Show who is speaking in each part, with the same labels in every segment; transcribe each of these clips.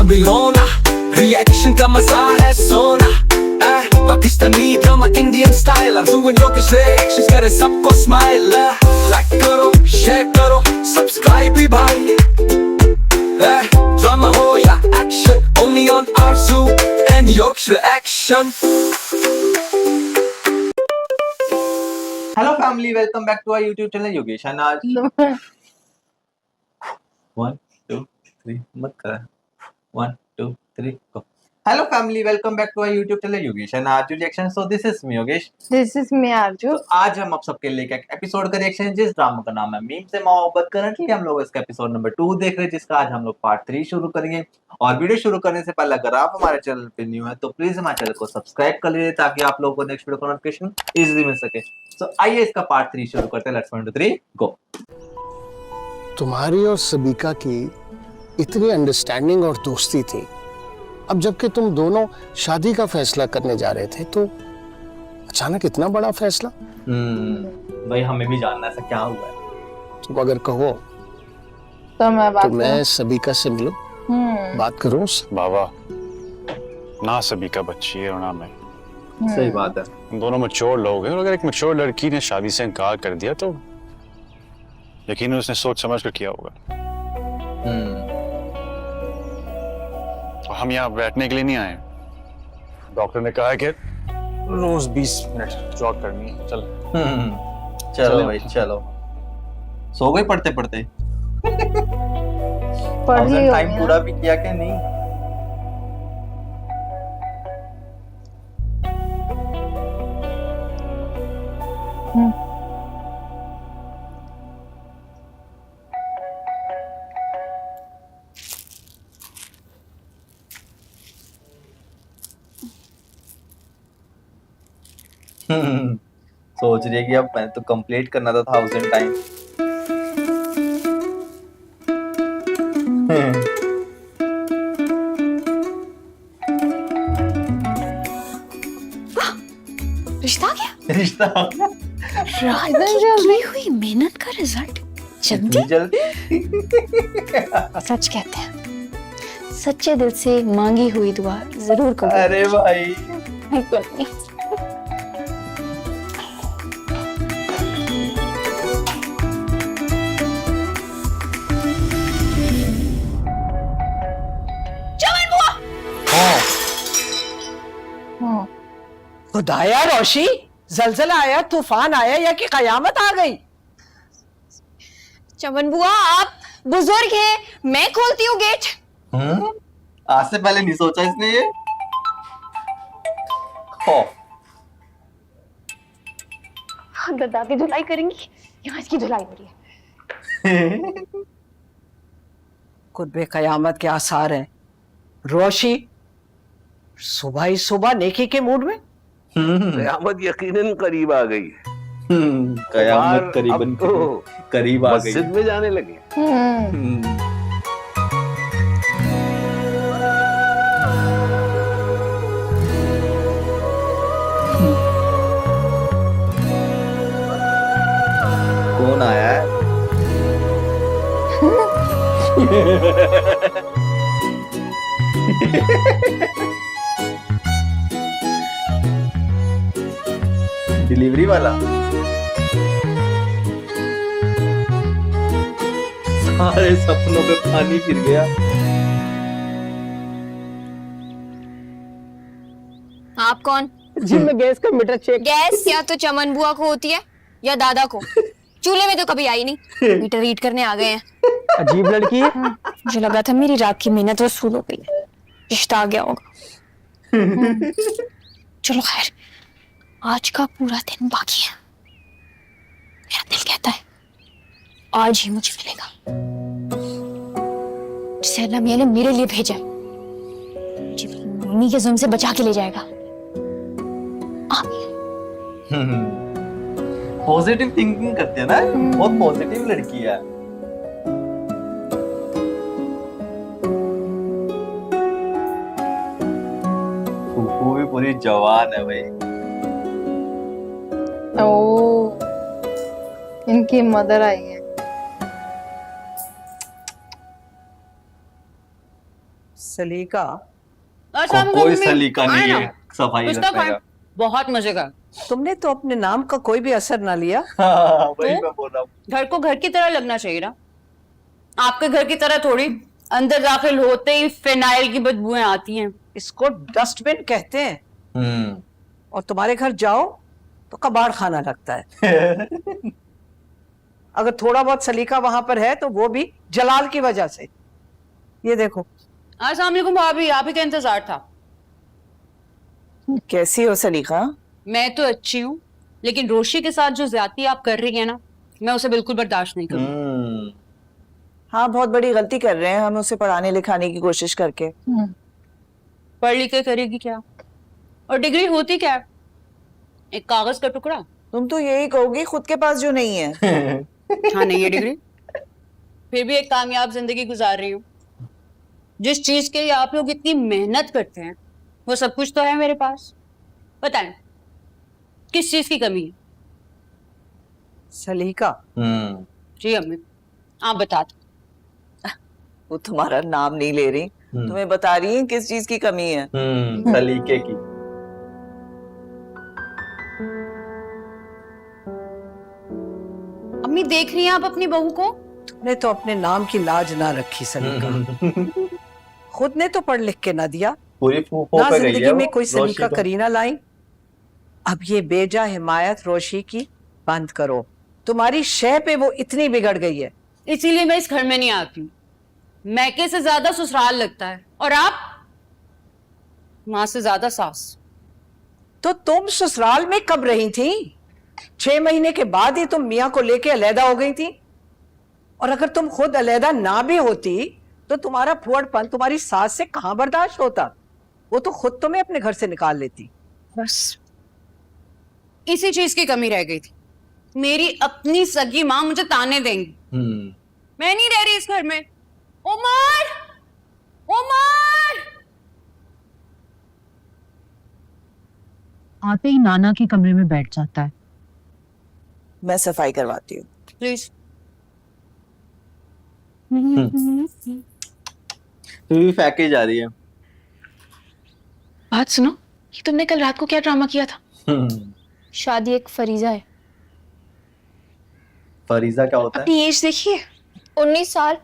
Speaker 1: कभी रोना, रिएक्शन का मजा है सोना। Pakistani drama Indian style, I'm doing Yogesh reactions, करे सबको स्माइल। लाइक करो, शेयर करो, सब्सक्राइब भी भाई। ड्रामा हो या action, only on Arzu and Yogesh reaction।
Speaker 2: Hello family, welcome back to our YouTube channel Yogesh and आज 1 2 3 मत कर 1 2 3 go. Hello family, welcome back to our YouTube channel Yogesh and Arzu reaction. So this is me Yogesh,
Speaker 3: this is मी आरजू।
Speaker 2: तो आज हम आप सबके लिए एक एपिसोड का रिएक्शन है जिस ड्रामा का नाम है मीम से मोहब्बत। करंटली हम लोग इसका एपिसोड नंबर 2 देख रहे हैं, जिसका आज हम लोग पार्ट 3 शुरू करेंगे। और वीडियो शुरू करने से पहले अगर आप हमारे चैनल पे न्यू है तो प्लीज हमारे चैनल को सब्सक्राइब कर लीजिए ताकि आप लोगों को नेक्स्ट वीडियो का नोटिफिकेशन इजीली मिल सके। सो आइए इसका पार्ट 3 शुरू करते हैं। लेट्स 1 2 3 गो।
Speaker 4: तुम्हारी और सबीका की इतनी अंडरस्टैंडिंग और दोस्ती थी, अब जबकि तुम दोनों शादी का फैसला करने जा रहे थे तो अचानक इतना बड़ा फैसला।
Speaker 2: भाई हमें भी जानना है ऐसा क्या हुआ है।
Speaker 4: तुम अगर कहो
Speaker 3: तो
Speaker 4: मैं सबीका से मिलूं, बात करूं उससे।
Speaker 5: बाबा ना सबीका बच्ची है और ना मैं।
Speaker 2: सही बात है,
Speaker 5: हम दोनों मैच्योर लोग हैं और अगर एक मैच्योर लड़की ने शादी से इनकार कर दिया तो यकीनन उसने सोच समझ कर किया होगा। और हम यहाँ बैठने के लिए नहीं आए। डॉक्टर ने कहा है कि रोज 20 मिनट जॉग करनी है। चलो
Speaker 2: चलो भाई चलो। सो गए पढ़ते पढ़ते?
Speaker 3: पढ़ ली
Speaker 2: टाइम
Speaker 3: होगी
Speaker 2: पूरा भी किया क्या नहीं? सोच रही है कि अब मैं तो कंप्लीट करना था 1000 टाइम।
Speaker 6: रिश्ता आ गया।
Speaker 2: रिश्ता
Speaker 6: रात की हुई मेहनत का रिजल्ट जल्दी
Speaker 2: जल्दी।
Speaker 6: सच कहते हैं, सच्चे दिल से मांगी हुई दुआ जरूर कबूल।
Speaker 2: अरे भाई
Speaker 6: नहीं।
Speaker 7: खुदाया रोशी, जलजला आया, तूफान आया या कि कयामत आ गई?
Speaker 6: चमन बुआ आप बुजुर्ग हैं, मैं खोलती हूँ गेट।
Speaker 2: आज से पहले नहीं सोचा इसने ये।
Speaker 6: दादा की धुलाई करेंगी, यहाँ इसकी धुलाई हो रही है।
Speaker 7: कुर्बे कयामत के आसार हैं। रोशी सुबह ही सुबह नेकी के मूड में।
Speaker 8: कयामत यकीनन करीब आ गई है।
Speaker 2: कयामत करीबन करीब आ गई।
Speaker 8: मस्जिद में जाने लगे।
Speaker 2: कौन आया है? डिलीवरी वाला। सारे सपनों पे पानी फिर गया।
Speaker 6: आप कौन?
Speaker 7: जी मैं गैस का मीटर चेक।
Speaker 6: गैस या तो चमन बुआ को होती है या दादा को। चूल्हे में तो कभी आई नहीं, मीटर रीड करने आ गए हैं।
Speaker 7: अजीब लड़की है।
Speaker 6: मुझे लगा था मेरी रात की मेहनत वसूल हो गई है, रिश्ता आ गया होगा। चलो खैर, आज का पूरा दिन बाकी है। मेरा दिल कहता है आज ही मुझे मिलेगा, जिसे अल्लाह मियां ने मेरे लिए भेजा है, मुझे मम्मी के जुल्म से बचा के ले जाएगा।
Speaker 2: पॉजिटिव थिंकिंग करती है ना, बहुत पॉजिटिव लड़की है। फूफू भी पूरी जवान है भाई।
Speaker 3: ओ, इनकी मदर आई है।
Speaker 7: सलीका,
Speaker 2: कोई सलीका नहीं है सफाई रखने का।
Speaker 9: बहुत मजे का।
Speaker 7: तुमने तो अपने नाम का कोई भी असर ना लिया।
Speaker 2: हाँ, वही मैं बोल रहा हूँ।
Speaker 9: घर को घर की तरह लगना चाहिए ना, आपके घर की तरह थोड़ी अंदर दाखिल होते ही फिनाइल की बदबूएं आती हैं।
Speaker 7: इसको डस्टबिन कहते हैं। और तुम्हारे घर जाओ तो कबाड़ खाना लगता है। अगर थोड़ा बहुत सलीका वहां पर है तो वो भी जलाल की वजह से। ये देखो।
Speaker 9: अस्सलाम वालेकुम भाभी, आप ही का इंतजार था।
Speaker 10: कैसी हो सलीका?
Speaker 9: मैं तो अच्छी हूँ, लेकिन रोशी के साथ जो ज्यादती आप कर रही है ना, मैं उसे बिल्कुल बर्दाश्त नहीं करूँ।
Speaker 10: हाँ, बहुत बड़ी गलती कर रहे हैं हम उसे पढ़ाने लिखाने की कोशिश करके।
Speaker 9: पढ़ लिख के करेगी क्या? और डिग्री होती क्या है? एक कागज का टुकड़ा।
Speaker 10: तुम तो यही कहोगी खुद के पास जो नहीं है।
Speaker 9: हाँ, नहीं है डिग्री, फिर भी एक कामयाब जिंदगी गुजार रही हूँ। जिस चीज के लिए आप लोग इतनी मेहनत करते हैं वो सब कुछ तो है मेरे पास। बताएं किस चीज की कमी है?
Speaker 7: सलीका।
Speaker 9: जी अम्मी, आप बता दो।
Speaker 10: वो तुम्हारा नाम नहीं ले रही, तुम्हें बता रही है किस चीज की कमी है।
Speaker 2: सलीके की।
Speaker 9: अम्मी देख रही हैं आप अपनी बहू को?
Speaker 7: तुमने तो अपने नाम की लाज ना रखी सलीका। खुद ने तो पढ़ लिख के ना दिया,
Speaker 2: पूरी फूफो
Speaker 7: ना
Speaker 2: पे गई
Speaker 7: जिंदगी
Speaker 2: है
Speaker 7: में
Speaker 2: वो,
Speaker 7: कोई सलीका
Speaker 2: रोशी
Speaker 7: करीना लाई। अब ये बेजा हिमायत रोशी की बंद करो। तुम्हारी शय पे वो इतनी बिगड़ गई है।
Speaker 9: इसीलिए मैं इस घर में नहीं आती हूँ। मैके से ज्यादा ससुराल लगता है, और आप माँ से ज्यादा सास।
Speaker 7: तो तुम ससुराल में कब रही थी? 6 महीने के बाद ही तुम मियाँ को लेके अलहदा हो गई थी। और अगर तुम खुद अलहदा ना भी होती तो तुम्हारा फुअड़पन तुम्हारी सास से कहां बर्दाश्त होता? वो तो खुद तुम्हें अपने घर से निकाल लेती।
Speaker 9: बस इसी चीज की कमी रह गई थी। मेरी अपनी सगी माँ मुझे ताने देंगी। मैं नहीं रह रही इस घर में। उमर, उमर!
Speaker 11: आते ही नाना के कमरे में बैठ जाता है।
Speaker 10: मैं सफाई करवाती हूँ।
Speaker 9: प्लीज।
Speaker 2: तू भी फेंके जा रही है।
Speaker 6: बात सुनो, ये तुमने कल रात को क्या ड्रामा किया था?
Speaker 3: शादी एक फरीजा है।
Speaker 2: फरीजा क्या होता है?
Speaker 6: अपनी एज देखिए।
Speaker 3: 19 साल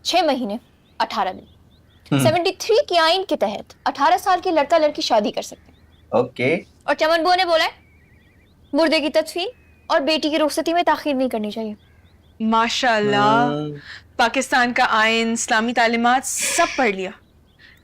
Speaker 3: 6 महीने 18 दिन। 73 के आइन के तहत 18 साल के लड़का लड़की शादी कर सकते हैं।
Speaker 2: ओके।
Speaker 3: और चमन बुआ ने बोला है मुर्दे की तदफीन और बेटी की रुखसती में ताखीर नहीं करनी चाहिए।
Speaker 12: माशाल्लाह, पाकिस्तान का आइन, इस्लामी तालीमात सब पढ़ लिया।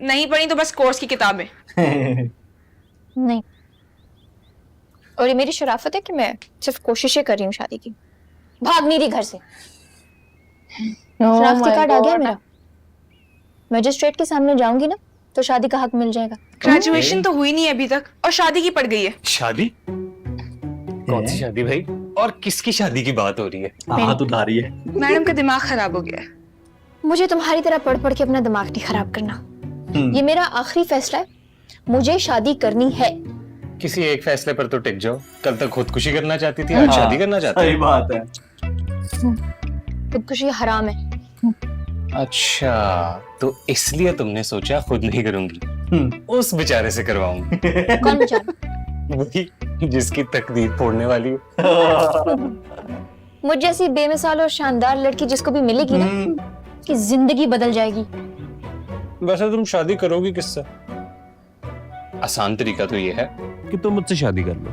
Speaker 12: नहीं पढ़ी तो बस कोर्स की किताबें।
Speaker 3: नहीं, और ये मेरी शराफत है कि मैं सिर्फ कोशिशें कर रही हूँ शादी की। भाग नहीं रही घर से। शराफती कार्ड आ गया मेरा। मजिस्ट्रेट के सामने जाऊंगी ना तो शादी का हक मिल जाएगा।
Speaker 12: ग्रेजुएशन तो हुई नहीं अभी तक और शादी की पड़ गई है।
Speaker 5: शादी? कौन सी शादी भाई? और किसकी शादी की बात हो रही है?
Speaker 2: हाथ उठा रही है।
Speaker 12: मैडम का दिमाग खराब हो गया है।
Speaker 3: मुझे तुम्हारी तरह पढ़ पढ़ के अपना दिमाग नहीं खराब करना। ये मेरा आखिरी फैसला है, मुझे शादी करनी है।
Speaker 5: किसी एक फैसले पर तो टिक जाओ। कल तक खुदकुशी करना चाहती थी, आज शादी करना चाहती
Speaker 2: सही बात है।
Speaker 3: खुदकुशी हराम है।
Speaker 5: अच्छा, तो इसलिए तुमने सोचा खुद नहीं करूंगी, उस बेचारे से करवाऊंगी।
Speaker 3: कौन बेचारा?
Speaker 5: वही जिसकी तकदीर फोड़ने वाली हो।
Speaker 3: मुझ जैसी बेमिसाल और शानदार लड़की जिसको भी मिलेगी ना, कि जिंदगी बदल जाएगी।
Speaker 5: वैसे तुम शादी करोगी किससे? आसान तरीका तो ये है कि तुम मुझसे शादी कर लो।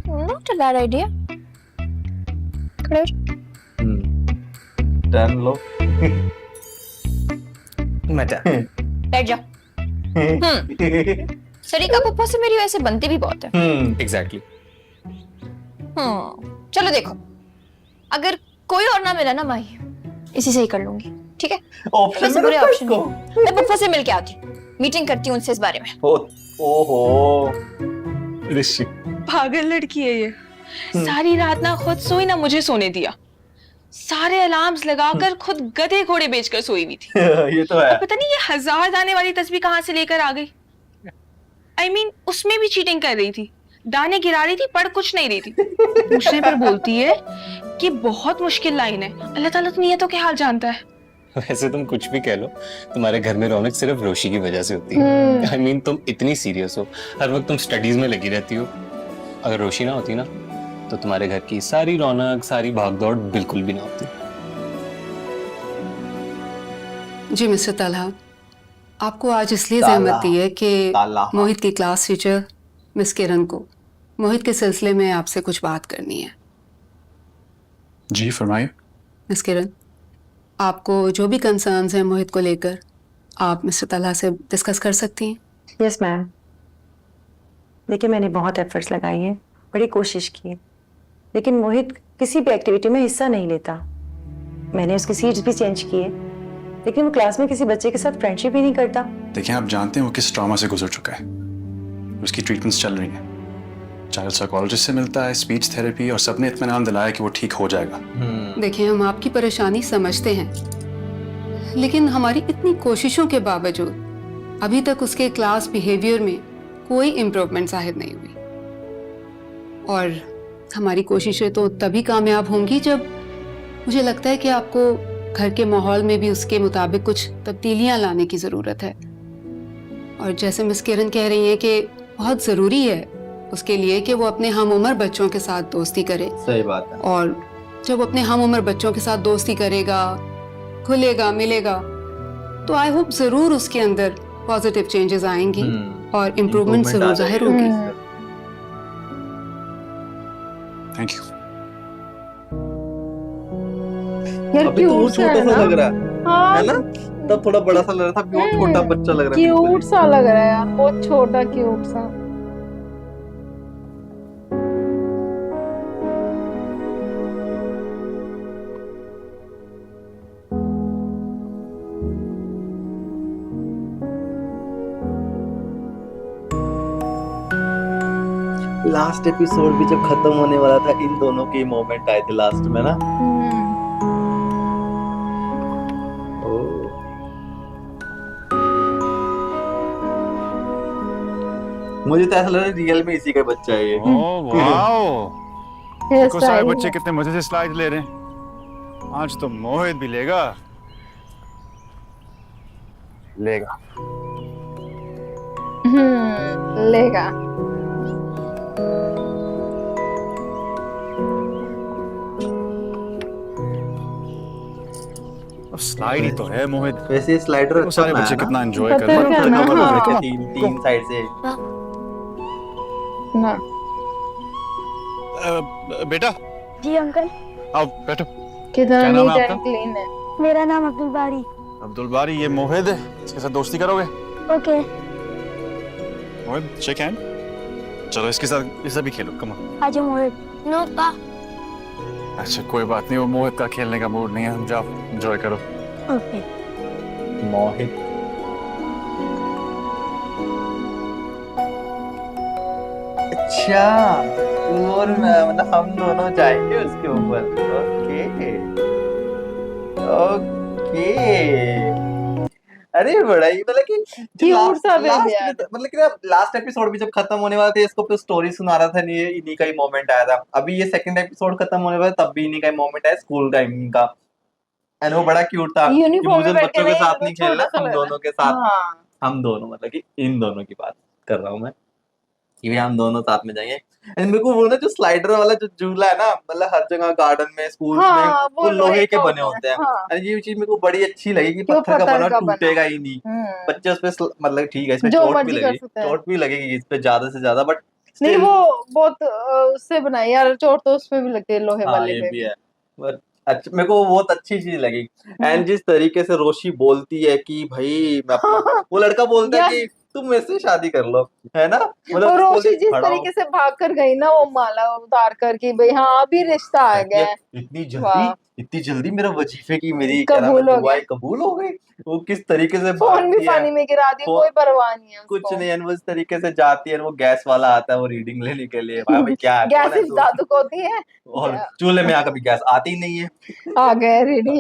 Speaker 3: Not a bad idea.
Speaker 2: Turn लो।
Speaker 5: मजा।
Speaker 3: बैठ जाओ। सरीका पप्पा से मेरी वैसे बनती भी बहुत है।
Speaker 5: एग्जैक्टली।
Speaker 3: चलो देखो, अगर कोई और ना मिला ना माही, इसी से ही कर लूंगी, ठीक है?
Speaker 2: ऑप्शन में
Speaker 3: बुरे
Speaker 2: रखो
Speaker 3: ऑप्शन
Speaker 2: इसको।
Speaker 3: नहीं। मैं पप्पा से मिल के आती हूँ, मीटिंग करती हूँ उनसे इस बारे में।
Speaker 2: ओहो
Speaker 5: ऋषि
Speaker 12: पागल लड़की है ये। सारी रात ना खुद सोई ना मुझे सोने दिया। सारे अलार्म्स लगाकर खुद गधे घोड़े बेचकर सोई हुई थी।
Speaker 2: ये तो है।
Speaker 12: पता नहीं ये 1000 दाने वाली तस्वीर कहाँ से लेकर आ गई। I mean, उसमें भी चीटिंग कर रही थी। दाने गिरा रही थी, पढ़ कुछ नहीं रही थी। पूछने पर बोलती है कि बहुत मुश्किल लाइन है। अल्लाह ताला तो नीयतों के हाल जानता है।
Speaker 13: वैसे तुम कुछ भी कह लो, तुम्हारे घर में रौनक सिर्फ रोशी की वजह से होती है। I mean, तुम इतनी सीरियस हो, हर वक्त तुम स्टडीज में लगी रहती हो। अगर रोशी ना होती ना तो तुम्हारे घर की सारी रौनक, सारी भागदौड़ बिल्कुल भी ना होती।
Speaker 14: जी मिस्टर ताला, आपको आज इसलिए जहमत दी है कि मोहित की क्लास टीचर मिस किरण को मोहित के सिलसिले में आपसे कुछ बात करनी है।
Speaker 5: जी फरमाइए।
Speaker 14: मिस किरण, आपको जो भी कंसर्न्स हैं मोहित को लेकर, आप मिस्टर ताला से डिस्कस कर सकती हैं।
Speaker 15: Yes ma'am. देखिए, मैंने बहुत एफर्ट्स लगाई हैं, बड़ी कोशिश की है, लेकिन मोहित किसी भी एक्टिविटी में हिस्सा नहीं लेता। मैंने उसकी सीट्स भी चेंज की है, लेकिन वो क्लास में किसी बच्चे के साथ फ्रेंडशिप ही नहीं करता।
Speaker 5: देखिए, आप जानते हैं वो किस ट्रॉमा से गुजर चुका है। उसकी ट्रीटमेंट्स चल रही हैं, चाइल्ड साइकोलॉजिस्ट से मिलता है, स्पीच थेरेपी, और सबने इत्मीनान दिलाया कि वो ठीक हो जाएगा।
Speaker 14: देखिए, हम आपकी परेशानी समझते हैं, लेकिन हमारी इतनी कोशिशों के बावजूद अभी तक उसके क्लास बिहेवियर में कोई इम्प्रूवमेंट जाहिर नहीं हुई। और हमारी कोशिशें तो तभी कामयाब होंगी जब मुझे लगता है कि आपको घर के माहौल में भी उसके मुताबिक कुछ तब्दीलियां लाने की ज़रूरत है। और जैसे मिस किरण कह रही है कि बहुत ज़रूरी है उसके लिए कि वो अपने हम उम्र बच्चों के साथ दोस्ती करे।
Speaker 2: सही बात है।
Speaker 14: और जब अपने हम उम्र बच्चों के साथ दोस्ती करेगा, खुलेगा, मिलेगा, तो आई होप ज़रूर उसके अंदर पॉजिटिव चेंजेस आएंगी और इम्प्रूवमेंट ज़रूर जाहिर होगी।
Speaker 5: Thank you.
Speaker 2: अभी तो वो छोटा सा लग रहा है ना? तब थोड़ा बड़ा सा लग रहा था, अभी वो छोटा बच्चा लग रहा है।
Speaker 16: क्यूट सा लग रहा है यार, बहुत छोटा क्यूट सा।
Speaker 2: लास्ट एपिसोड भी जब खत्म होने वाला था, इन दोनों के मोमेंट आए थे लास्ट में ना। मुझे तो ऐसा लग रहा है रियल में इसी का बच्चा है ये।
Speaker 5: ओह वाओ, देखो सारे बच्चे कितने मजे से स्लाइड ले रहे हैं। आज तो मोहित भी लेगा।
Speaker 16: लेगा।
Speaker 5: स्लाइड ही तो है मोहित।
Speaker 2: वैसे स्लाइडर
Speaker 5: वो सारे बच्चे कितना एंजॉय कर
Speaker 16: पता
Speaker 5: रहे
Speaker 16: है
Speaker 5: हैं।
Speaker 2: तीन साइड से।
Speaker 16: ना
Speaker 5: बेटा।
Speaker 15: जी अंकल।
Speaker 5: आओ बैठो।
Speaker 16: कितना
Speaker 5: क्या नाम है
Speaker 16: नीट
Speaker 5: आपका?
Speaker 16: एंड क्लीन है।
Speaker 15: मेरा नाम अब्दुल बारी।
Speaker 5: अब्दुल बारी, ये मोहित है, इसके साथ दोस्ती करोगे?
Speaker 15: ओके।
Speaker 5: मोहित शेक हैंड। चलो इसके साथ इसे भी खेलो, कम ऑन।
Speaker 15: आज मोहित। नो पा।
Speaker 5: अच्छा कोई बात नहीं, वो मोहित का खेलने का मूड नहीं है, हम जाओ एंजॉय करो।
Speaker 15: ओके।
Speaker 2: मोहित अच्छा, और मतलब हम दोनों जाएंगे उसके ऊपर। Okay okay. अरे बड़ा ही मतलब कि लास्ट एपिसोड भी जब खत्म होने वाला था, इसको स्टोरी सुना रहा था, नहीं इन्हीं का ही मोमेंट आया था। अभी ये सेकंड एपिसोड खत्म होने वाला तब भी इन्हीं का ही मोमेंट आया, स्कूल टाइम का। एंड वो बड़ा क्यूट था कि मुझे बच्चों के साथ नहीं खेलना, हम दोनों के साथ। हम दोनों मतलब कि इन दोनों की बात कर रहा हूँ मैं, कि हम दोनों साथ में जाएंगे। एंड मेरे को वो ना जो स्लाइडर वाला जो झूला है ना, मतलब हर जगह गार्डन में, स्कूल में वो लोहे के बने होते हैं। एंड ये चीज मेरे को बड़ी अच्छी लगी कि पत्थर का बना, टूटेगा ही नहीं। बच्चे उस पे मतलब ठीक है, इसमें चोट भी लगेगी इस पे ज्यादा से ज्यादा, बट
Speaker 16: नहीं वो बहुत उससे बनाई यार, चोट तो उसपे भी लगती है लोहे वाले पे
Speaker 2: भी है। बट अच्छा, मेरे को बहुत अच्छी चीज लगी। एंड जिस तरीके से रोशी बोलती है कि भाई मैं वो लड़का बोलता है कि तुम मेरे से शादी कर लो, है ना? मतलब
Speaker 16: रोशी जिस तरीके से भाग कर गई ना, वो माला उतार कर कि भाई हाँ अभी रिश्ता आ गया।
Speaker 2: इतनी जल्दी मेरा वजीफे की मेरी
Speaker 16: दुआएं
Speaker 2: कबूल हो गई। वो किस तरीके से
Speaker 16: फोन भी पानी में गिरा दिया, कोई परवाह नहीं है
Speaker 2: कुछ नहीं है। वो इस तरीके से जाती है, वो गैस वाला आता है वो रीडिंग लेने के लिए। भाई क्या
Speaker 16: गैस इस दादू को होती है,
Speaker 2: और चूल्हे में कभी गैस आती ही नहीं है।
Speaker 16: आ गए रीडिंग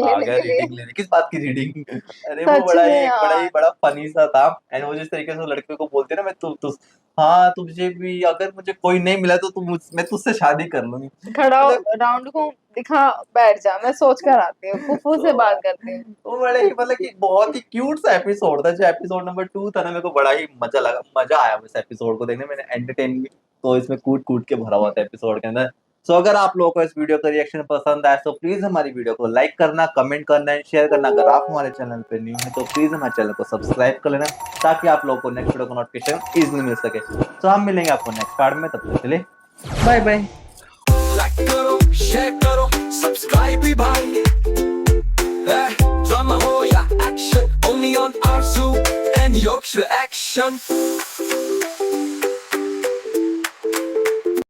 Speaker 16: लेने।
Speaker 2: किस बात की रीडिंग? अरे वो बड़ा ही बड़ा फनी सा था। एंड वो जिस तरीके से लड़के को बोलते ना, मैं तू हाँ तुझे भी, अगर मुझे कोई नहीं मिला तो मैं तुझसे शादी कर लूंगी।
Speaker 16: खड़ा हो, राउंड को दिखा, बैठ जा, मैं सोच कर आती हूँ, फूफू से बात करती हूँ।
Speaker 2: वो बड़े ही मतलब कि बहुत ही क्यूट सा एपिसोड था, जो एपिसोड नंबर 2 था ना, मेरे को बड़ा ही मजा आया इस एपिसोड को देखने में। मैंने एंटरटेन तो इसमें कूट के भरा हुआ था एपिसोड के अंदर। सो अगर आप लोगों को इस वीडियो का रिएक्शन पसंद आए तो प्लीज हमारी वीडियो को लाइक करना, कमेंट करना एंड शेयर करना। अगर आप हमारे चैनल पे न्यू है तो प्लीज हमारे चैनल को सब्सक्राइब कर लेना, ताकि आप लोगों को नेक्स्ट वीडियो का नोटिफिकेशन इजीली मिल सके। तो हम मिलेंगे आपको नेक्स्ट पार्ट में, तब तक के लिए बाय बाय।
Speaker 1: लाइक करो, शेयर करो, सब्सक्राइब भी भाई। ड्रामा हो या action, only on Arzu and Yorkshire Action।